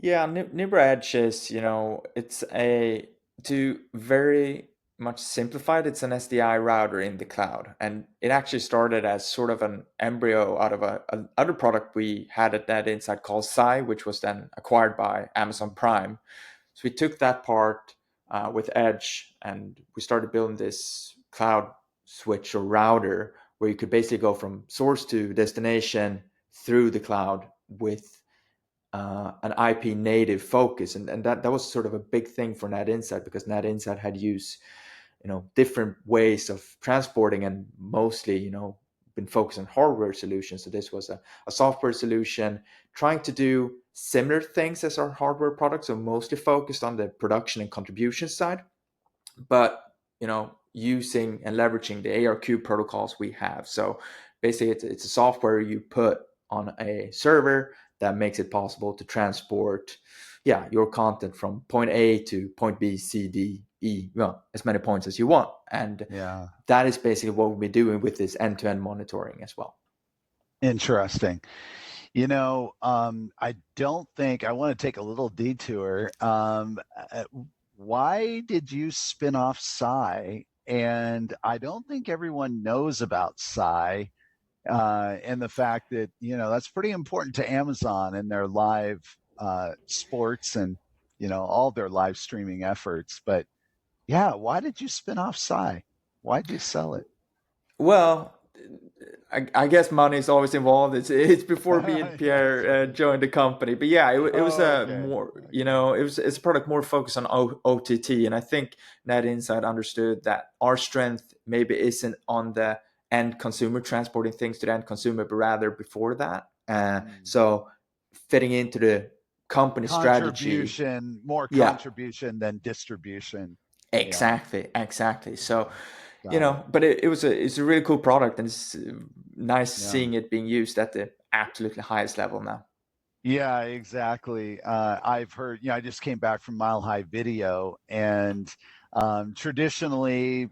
Yeah, Nimbra Edge is, it's to very much simplified, it's an SDI router in the cloud. And it actually started as sort of an embryo out of a other product we had at NetInsight called Psy, which was then acquired by Amazon Prime. So we took that part with Edge and we started building this cloud switch or router where you could basically go from source to destination through the cloud with an IP native focus, and that was sort of a big thing for NetInsight because NetInsight had used different ways of transporting and mostly been focused on hardware solutions. So this was a software solution trying to do similar things as our hardware products, so mostly focused on the production and contribution side, but using and leveraging the ARQ protocols we have. So basically it's a software you put on a server that makes it possible to transport your content from point A to point B, C, D, E, well, as many points as you want. And Yeah. that is basically what we'll be doing with this end-to-end monitoring as well. Interesting. I don't think I want to take a little detour. Why did you spin off Psy? And I don't think everyone knows about Psy, and the fact that that's pretty important to Amazon and their live sports and all their live streaming efforts. But yeah, why did you spin off Psy? Why did you sell it? Well, I guess money is always involved. It's before me and Yes, Pierre joined the company, but yeah, it was oh, a okay. more Okay. it's a product more focused on OTT, and I think Net Insight understood that our strength maybe isn't on the end consumer transporting things to the end consumer, but rather before that. Mm. So fitting into the company strategy, Contribution, more yeah, contribution than distribution. Yeah, exactly. So got it. but it's a really cool product, and it's nice Yeah. seeing it being used at the absolutely highest level now. Yeah, exactly. I've heard, I just came back from Mile High Video, and traditionally,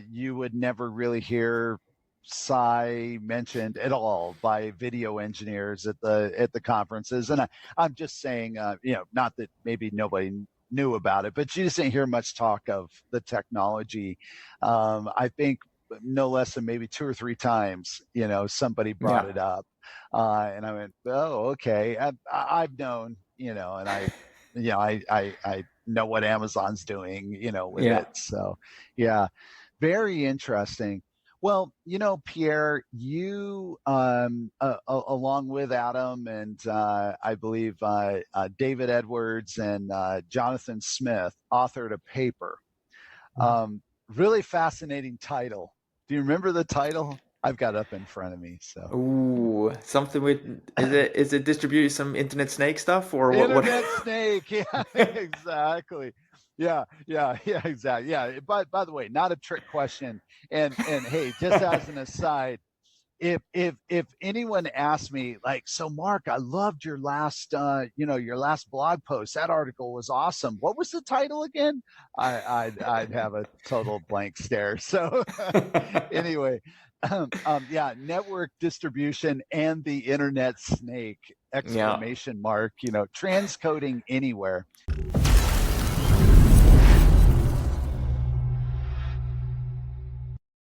you would never really hear Psy mentioned at all by video engineers at the conferences. And I'm just saying, not that maybe nobody knew about it, but you just didn't hear much talk of the technology. I think no less than maybe two or three times, somebody brought Yeah. it up. And I went, oh, okay. I've known, and I know what Amazon's doing, with Yeah. it. So, yeah, very interesting. Well, Pierre, you, along with Adam and I believe David Edwards and Jonathan Smith, authored a paper. Um, Really fascinating title. Do you remember the title? I've got it up in front of me. So, Ooh, something with is it distribute some internet snake stuff or what? Internet snake. Yeah, exactly. Yeah, exactly. Yeah. By the way, not a trick question. And hey, just as an aside, if anyone asked me like, so Mark, I loved your last your last blog post. That article was awesome. What was the title again? I'd have a total blank stare. So anyway, yeah, network distribution and the internet snake Yeah. exclamation mark, transcoding anywhere.